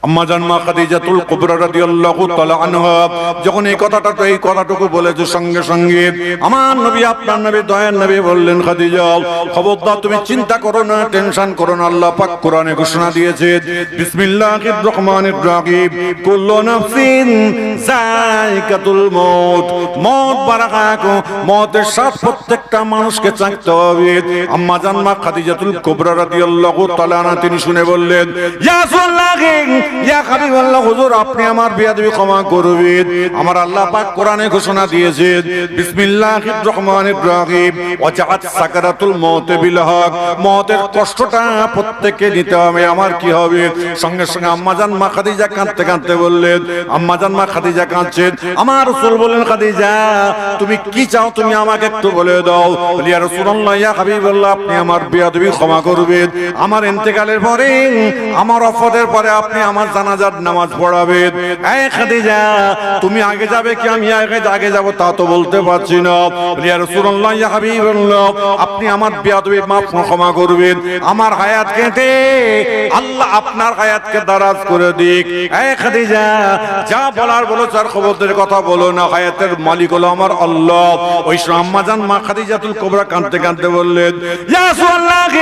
আম্মা জান মা খাদিজাতুল কুবরা রাদিয়াল্লাহু তাআলা আনহা যখন এই কথাটুকু বলেছে, সঙ্গে সঙ্গে আমার নবী, আপনার নবী, দয়ার নবী বললেন, খাদিজা খবরদার তুমি চিন্তা করো না, টেনশন করো না। আল্লাহ পাক কোরআনে ঘোষণা দিয়েছে, বিসমিল্লাহির রহমানির রহিম, কুল্লু নাফসিন যায়িকাতুল মউত, মউত বারাকাকু, মউতের স্বাদ প্রত্যেকটা মানুষকে চাখতে হবে। আম্মা জান মা খাদিজাতুল কুবরা রাদিয়াল্লাহু তাআলা আনহা তিনি শুনে বললেন, ইয়া রাসূলুল্লাহ, ইয়া হাবিবাল্লাহ, হুজুর আপনি আমার বেয়াদবি ক্ষমা করবেন। আমার আল্লাহ পাক কোরআনে ঘোষণা দিয়েছেন, বিসমিল্লাহির রহমানির রহিম, ওয়াজাআত সাকারাতুল মউত বিল হক, মউতের কষ্টটা প্রত্যেককে নিতে হবে। আমার কি হবে? সঙ্গে সঙ্গে আম্মা জান মা খাদিজা কাঁদতে কাঁদতে বললেন, আম্মা জান মা খাদিজা কাঁদছেন। আমার রাসূল বললেন, খাদিজা তুমি কি চাও তুমি আমাকে একটু বলে দাও। বলি, ইয়া রাসূলুল্লাহ, ইয়া হাবিবাল্লাহ, আপনি আমার বেয়াদবি ক্ষমা করবেন। আমার ইন্তেকালের পরে, আমার ওফাতের পরে আপনি আমার জানাজার নামাজ পড়াবেন। এই খাদিজা তুমি আগে যাবে কি আমি আগে যাব তা তো বলতে পারছি না। বলি, ইয়া রাসূলুল্লাহ, ইয়া হাবিবাল্লাহ, আপনি আমার বেয়াদবি মাফ ক্ষমা করবেন। আমার হায়াত কেটে আল্লাহ আপনার হায়াতকে দারাজ করে দিক। এই খাদিজা যা বলার বলো, চার খবরদের কথা বলো না, হায়াতের মালিক হলো আমার আল্লাহ। ওই আম্মা জান মা খাদিজাতুল কুবরা কাঁদতে কাঁদতে বললেন, ইয়া রাসূলুল্লাহ,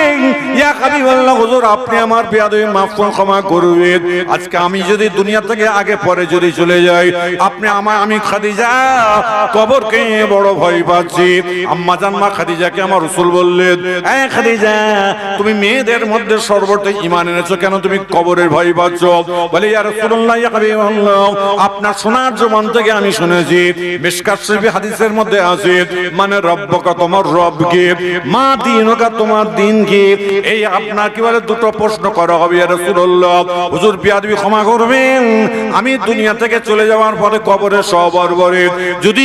ইয়া হাবিবাল্লাহ, হুজুর আপনি আমার বেয়াদবি মাফ ক্ষমা করবেন। আজকে আমি যদি দুনিয়া থেকে আগে পরে যদি চলে যাই, আপনি আমি খাদিজা কবরকে বড় ভয় পাচ্ছি। আম্মা জান মা খাদিজাকে আমার রাসূল বললেন, এই খাদিজা তুমি মেয়েদের মধ্যে সর্বত্র ঈমান এনেছো, কেন তুমি কবরের ভয় পাচ্ছ? বলে, ইয়া রাসূলুল্লাহ, ইয়া হাবিবাল্লাহ, আপনার সোনার জবান থেকে আমি শুনেছি, মিশকাত শরীফে হাদিসের মধ্যে আছে, মানে রব্বকা, তোমার রবকে, মা দীনুকা, তোমার দিন কি। এই আপনার কি বলে দুটো প্রশ্ন করা হবে। ইয়া রাসূলুল্লাহ, হুজুর বেয়াদবি ক্ষমা করবেন, আমি দুনিয়া থেকে চলে যাওয়ার পরে কবরে সবার পরে যদি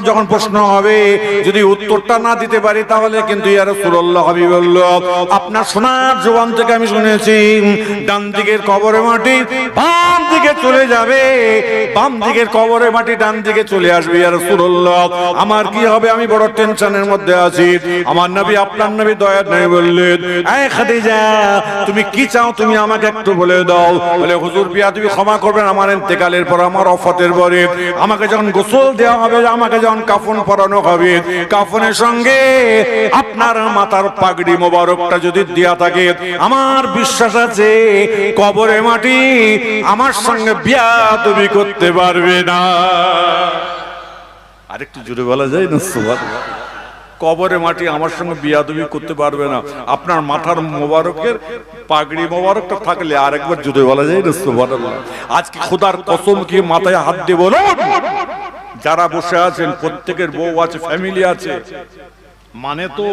যখন প্রশ্ন হবে, যদি উত্তরটা না দিতে পারি, তাহলে কিন্তু ইয়া রাসূলুল্লাহ, হাবিবাল্লাহ, আপনার সোনার জবান থেকে আমি শুনেছি, ডান দিকের কবরে মাটি বাম দিকে চলে যাবে, বাম দিকের কবরে মাটি ডান দিকে চলে আসবে। ইয়া রাসূলুল্লাহ, আমার কি হবে? আমি বড় টেনশনের মধ্যে আছি। আমার নবী, আপনার নবী, দয়ার নবী বললেন, এই খাদিজা তুমি কি চাও তুমি আমাকে একটু বলে দাও। বলে, হুজুর বেয়াদবি ক্ষমা করবেন, আমার ইন্তেকালের পর, আমার ওফাতের পরে আমাকে যখন গোসল দেওয়া হবে, আমাকে যখন কাফন পরানো হবে, কাফনের সঙ্গে আপনার মাথার পাগড়ি মোবারকটা যদি দেয়া থাকে, আমার বিশ্বাস আছে কবরে মাটি আমার সঙ্গে বেয়াদবি করতে পারবে না। আরেকটু জোরে বলা যায় না? সুবহানাল্লাহ। কবরে মাটি আমার সঙ্গে বিয়াদবি করতে পারবে না। আপনার মাথার মোবারকের পাগড়ি মোবারকটা থাকলে আরেকবার জুড়ে বলা যায় না? সুবহানাল্লাহ। আজকে খোদার কসম কি মাথায় হাত দিয়ে বলুন, যারা বসে আছেন প্রত্যেকের বউ আছে, ফ্যামিলি আছে, মানে তো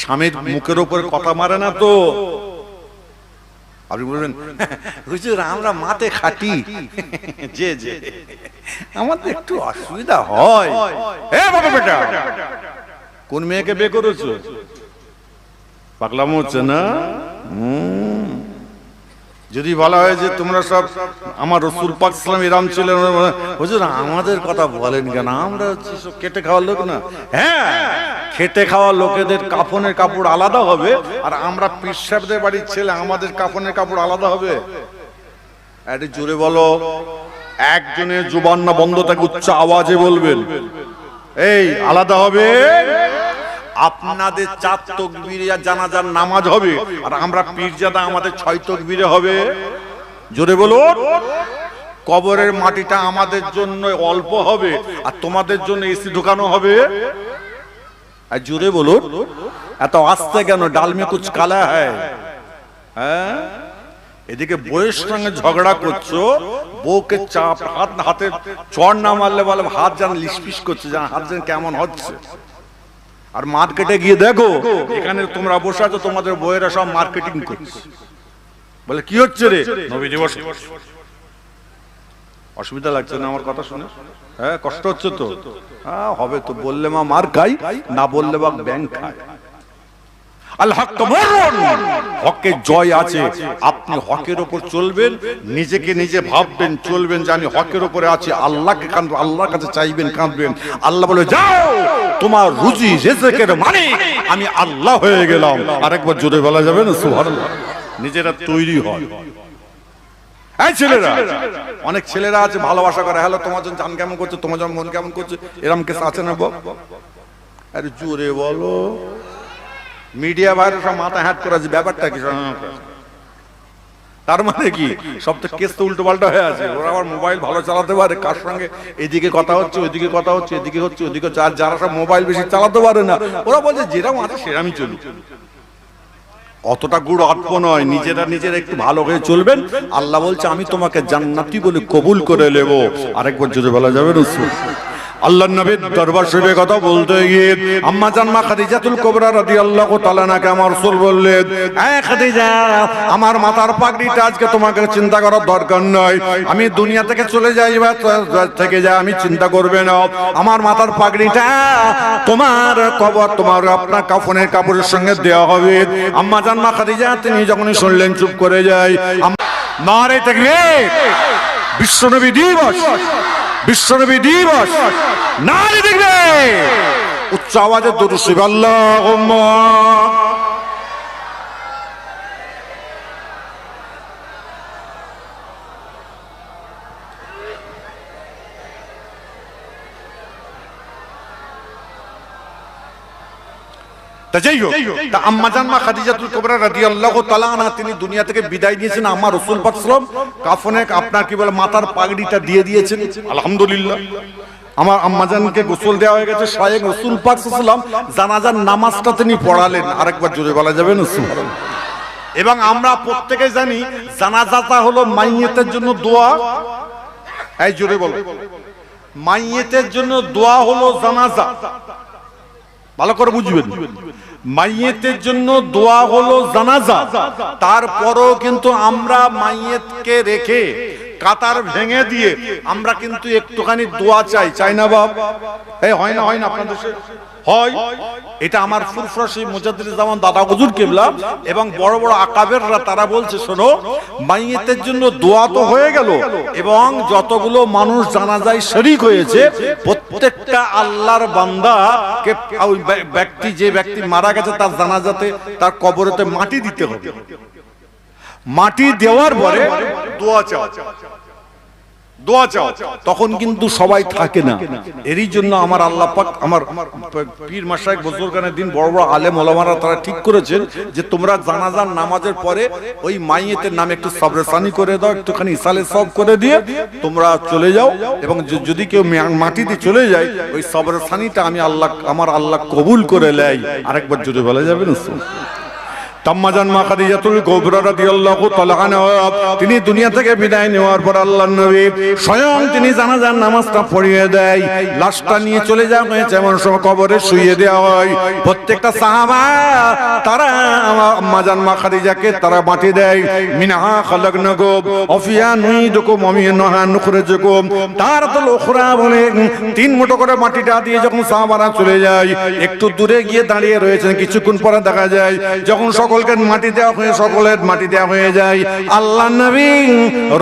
স্বামীর মুখের উপরে কথা মারে না তো? আপনি বলবেন, হুজুর আমরা মাতে খাটি, যে যে আমাদের একটু অসুবিধা হয়। এ বাবা বেটা, কোন মেয়েকে বিয়ে করেছো? পাগলামো হচ্ছে না? যদি বলা হয় যে তোমরা সব আমার রাসূল পাক সাল্লাল্লাহু আলাইহি ওয়াসাল্লাম ছিলেন, হুজুর আমাদের কথা বলেন কেন? আমরা হচ্ছে সব কেটে খাওয়া লোক না। হ্যাঁ, খেটে খাওয়া লোকেদের কাফনের কাপড় আলাদা হবে, আর আমরা পীর সাহেবদের বাড়ির ছেলে, আমাদের কাফনের কাপড় আলাদা হবে। একটু জোরে বলো, একজনের জুবান না বন্ধ থাকে, উচ্চ আওয়াজে বলবেন, এই আলাদা হবে। আপনাদের 4 তাকবীরে জানাজার নামাজ হবে, আর আমরা পীরজাদা আমাদের 6 তাকবীরে হবে। জোরে বলুন। কবরের মাটিটা আমাদের জন্য অল্প হবে, আর তোমাদের জন্য এসি ঢোকানো হবে। আর জোরে বলুন। এত আস্তে কেন? ডাল মে কুছ কালা হ্যায়। হ্যাঁ, এদিকে বউয়ের সঙ্গে ঝগড়া করছো, বউকে চাপ হাতে চড় না মারলে বলে হাত যেন লিসপিস করছে, যেন হাত যেন কেমন হচ্ছে। আর মার্কেটে গিয়ে দেখো, এখানে তোমরা বসে আছো, তোমাদের বউয়েরা সব মার্কেটিং করছে। বলে কি হচ্ছে রে? নবীজি বসে। অসুবিধা লাগছে না আমার কথা শুনে? হ্যাঁ, কষ্ট হচ্ছে তো? হ্যাঁ হবে তো। বললে মা মার খাই, না বললে বা ব্যাংক খায়। আল হক মুরুন, হকের জয় আছে। আপনি হকের উপর চলবেন, নিজেকে নিজে ভাববেন, চলবেন যে আমি হকের উপরে আছি। আল্লাহকে কাঁদবেন, আল্লাহর কাছে চাইবেন, কাঁদবেন। আল্লাহ বলে, যাও তোমার রুজি রিজকের মালিক আমি আল্লাহ হয়ে গেলাম। আরেকবার জোরে বলা যাবে না? সুবহানাল্লাহ। নিজেরা তৈরি হয়। এই ছেলেরা, অনেক ছেলেরা আছে ভালোবাসা করে, হ্যালো তোমার জন্য জান কেমন করছে, তোমার জন্য মন কেমন করছে, এরকম কেস আছে না? আরে জোরে বলো। মিডিয়া ভাইরা সব মাথা হ্যাট করে আছে, ব্যাপারটা কি? তার মানে কি সব তো কেস তো উল্টো পাল্টা হয়ে আছে। ওরা আবার মোবাইল ভালো চালাতে পারে, কার সঙ্গে এদিকে কথা হচ্ছে, ওইদিকে কথা হচ্ছে, এদিকে হচ্ছে, ওইদিকে হচ্ছে। আর যারা সব মোবাইল বেশি চালাতে পারে না, ওরা বলছে যেরকম আছে সেরকমই চলুক। অতটা গুড় আটপ নয়, নিজেরা একটু ভালো হয়ে চলবেন। আল্লাহ বলছে আমি তোমাকে জান্নাতি বলে কবুল করে নেব। আরেকবার যদি বলা যাবে না, আল্লাহর নবীর দরবার শরীফে কথা বলতে গিয়ে আম্মা জান মা খাদিজাতুল কুবরা রাদিয়াল্লাহু তাআলা আনহা আমার রাসূল বললেন, এ খাদিজা, আমার মাথার পাগড়িটা আজকে তোমাকে চিন্তা করার দরকার নয়। আমি দুনিয়া থেকে চলে যাই বা থেকে যাই, আমি চিন্তা করবে না। আমার মাথার পাগড়িটা তোমার কবর, তোমার আপনার কাফনের কাপড়ের সঙ্গে দেওয়া হবে। আম্মা জান মা খাদিজা তিনি যখনই শুনলেন চুপ করে যায়। নারে তাকবীর, বিশ্বনবী দিবস, বিশ্বনবী দিবস, নারে দেখবে উচ্চ আওয়াজে দরুদ শরীফ আল্লাহুম্মা। আম্মা জান মা খাদিজাতুল কুবরা রাদিয়াল্লাহু তাআলা আনহা তিনি দুনিয়া থেকে বিদায় নিয়েছেন। আমার রাসূল পাক সাল্লাল্লাহু আলাইহি ওয়াসাল্লাম কাফনে আপনার কি বলে মাথার পাগড়িটা দিয়ে দিয়েছেন। আলহামদুলিল্লাহ, আমার আম্মাজানকে গোসল দেওয়া হয়ে গেছে। স্বয়ং রাসূল পাক সাল্লাল্লাহু আলাইহি ওয়াসাল্লাম জানাজার নামাজটা তিনি পড়ালেন। আরেকবার জোরে বলা যাবে না সুবহানাল্লাহ। এবং আমরা প্রত্যেকে জানি জানাজাটা হলো মাইয়িতের জন্য দোয়া। এই জোরে বলো, মাইয়িতের জন্য দোয়া হলো জানাজা। ভালো করে বুঝবেন, মাইয়িতের জন্য দোয়া হলো জানাজা। তারপরও কিন্তু আমরা মাইয়িতকে রেখে কাতার ভেঙে দিয়ে আমরা কিন্তু একটুখানি দোয়া চাই, চাই না বাপ? এই হয় না, হয় না আপনাদের দেশে? হয়। এটা আমার ফুরফুরা সেই মুজাদ্দিদ জামান দাদা হুজুর কিবলা এবং বড় বড় আকাবেররা তারা বলছে, শোনো, মাইয়িতের জন্য দোয়া তো হয়ে গেল এবং যতগুলো মানুষ জানাজায় শরীক হয়েছে প্রত্যেকটা আল্লাহর বান্দাকে, ওই ব্যক্তি যে ব্যক্তি মারা গেছে তার জানাজাতে তার কবরেতে মাটি দিতে হবে। মাটি দেওয়ার পরে দোয়া চাও, দোয়া চাও। তখন কিন্তু সবাই থাকে না। এরই জন্য আমার আল্লাহ পাক, আমার পীর মাশায়েখ বুজুর্গানের দিন বড় বড় আলেম ওলামারা তারা ঠিক করেছেন যে তোমরা জানাজার নামাজের পরে ওই মাইয়িতের নামে একটু সবরসানি করে দাও, একটুখানি ইসালে সব করে দিয়ে তোমরা চলে যাও। এবং যদি কেউ মাটি দিয়ে চলে যায় ওই সবরসানিটা আমি আল্লাহ, আমার আল্লাহ কবুল করে নেয়। আরেকবার জোরে বলা যাবে না? আম্মা জান মা খাদিজাতুল কুবরা রাদিয়াল্লাহু তাআলা আনহা তিনি দুনিয়া থেকে বিদায় নেওয়ার পর আল্লাহর নবী স্বয়ং তিনি জানাজার নামাজটা পড়িয়ে দেয়। লাশটা নিয়ে চলে যাওয়া হয়েছে, এমন সময় কবরে শুইয়ে দেওয়া হয়। প্রত্যেকটা সাহাবা তারা আম্মা জান মা খাদিজাকে তারা মাটি দেয়। মিনহা খালাকনাকুম ওয়া ফিহা নুঈদুকুম ওয়া মিনহা নুখরিজুকুম তারাতুল উখরা বলে তিন মুঠো করে মাটিটা দিয়ে যখন সাহাবারা চলে যায়, একটু দূরে গিয়ে দাঁড়িয়ে রয়েছেন। কিছুক্ষণ পরে দেখা যায় যখন সকলকে মাটি দেওয়া হয়ে সকলের মাটি দেওয়া হয়ে যায়, আল্লাহর নবী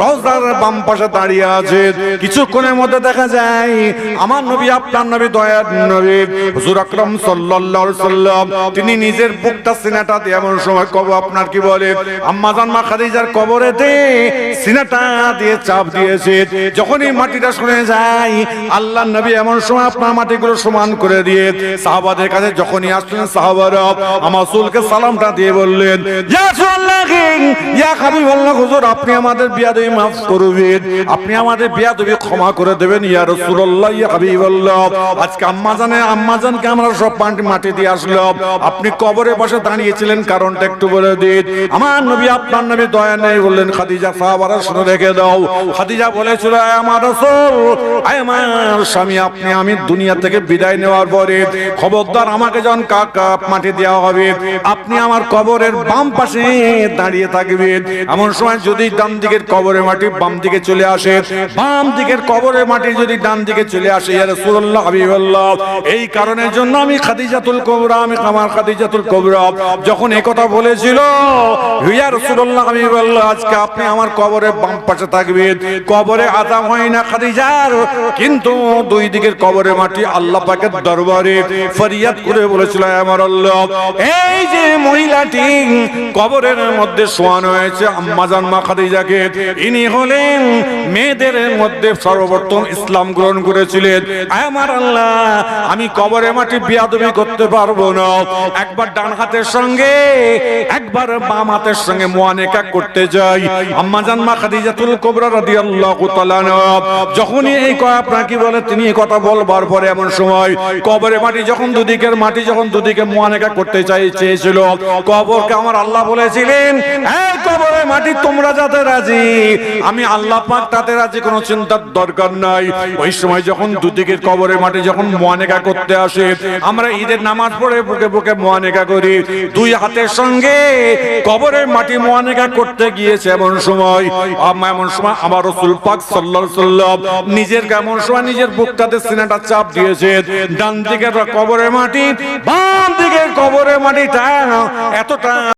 রওজার বাম পাশে দাঁড়িয়ে আছে। কিছুক্ষণের মধ্যে দেখা যায় আমার নবী, আপনার নবী, দয়ার নবী হুজুর আকরাম সাল্লাল্লাহু আলাইহি সাল্লাম তিনি নিজের বুকটা সিনাটা দিয়ে এমন সময় কবর আপনার কি বলে আম্মা জান মা খাদিজার কবরেতে সিনাটা দিয়ে চাপ দিয়েছে। যখনই মাটিটা সরে যায় আল্লাহর নবী এমন সময় আপনার মাটিগুলো সমান করে দিয়ে সাহাবাদের কাছে যখনই আসলেন, সাহাবারা আমার রাসূলকে সালামটা দিয়ে বললেন, ইয়া রাসূলুল্লাহ, ইয়া হাবিবাল্লাহ, হুজুর আপনি আমাদের বিয়াদবি মাফ করবেন, আপনি আমাদের বিয়াদবি ক্ষমা করে দেবেন। ইয়া রাসূলুল্লাহ, ইয়া হাবিবাল্লাহ, আজকে আম্মাজানকে আমরা সব মাটি দিয়ে আসলাম, আপনি কবরে বসে দাঁড়িয়েছিলেন, কারণটা একটু বলে দিন। আমার নবী, আপনার নবী দয়া নেই বললেন, খাদিজা সাহাবারা শুনে রেখে দাও। খাদিজা বলেছিল, আমার রাসূল, আমার স্বামী, আপনি আমি দুনিয়া থেকে বিদায় নেওয়ার পরে খবরদার আমাকে যখন মাটি দেওয়া হবে আপনি আমার কবরের বাম পাশে দাঁড়িয়ে থাকবেন। এমন সময় যদি ডান দিকের কবরের মাটি বাম দিকে চলে আসে, বাম দিকের কবরের মাটি যদি ডান দিকে চলে আসে, ইয়া রাসূলুল্লাহ, হাবিবাল্লাহ, এই কারণের জন্য আমি খাদিজাতুল কুবরা, আমি আমার খাদিজাতুল কুবরা যখন এই কথা বলেছিল, ইয়া রাসূলুল্লাহ, হাবিবাল্লাহ, আজকে আপনি আমার কবরের বাম পাশে থাকবেন। কবরে আযাব হয় না খাদিজার, কিন্তু দুই দিকের কবরের মাটি আল্লাহ পাকের দরবারে ফরিয়াদ করে বলেছিল, আমার আল্লাহ, এই যে মহিলাটি মহিলাটি কবরের মধ্যে শোয়ানো হয়েছে আম্মা জান মা খাদিজাকে। ইনি হলেন মেয়েদের মধ্যে সর্বপ্রথম ইসলাম গ্রহণ করেছিলেন। আমার আল্লাহ, আমি কবরে মাটি বিয়াদবি করতে পারবো না। একবার ডান হাতের সঙ্গে একবার বাম হাতের সঙ্গে মুআনাকা করতে যাই। আম্মা জান মা খাদিজাতুল কুবরা রাদিয়াল্লাহু তাআলা যখনই এই কথা আপনাকে বলে, তিনি এই কথা বলবার পরে এমন সময় কবরে মাটি যখন দুদিকের মাটি যখন দুদিকে মুআনাকা করতে চেয়েছিল, কবরকে আমার আল্লাহ বলেছিলেন, এই কবরে মাটি তোমরা যাতে রাজি, আমি আল্লাহ পাক তাতে রাজি, কোনো চিন্তার দরকার নাই। ওই সময় যখন দুদিকের কবরে মাটি যখন মুআনাকা করতে আসে, আমরা ঈদের নামাজ পড়ে বুকে বুকে মুআনাকা করি, দুই হাতের সঙ্গে কবরের মাটি মুআনাকা করতে গিয়েছে। এমন সময় আমার রাসূল পাক সাল্লাল্লাহু আলাইহি ওয়াসাল্লাম নিজের কেমন সময় নিজের বুকটাতে সিনাটা চাপ দিয়েছে। ডান দিকের কবরের মাটি বাম দিকের কবরের মাটিটা এতটা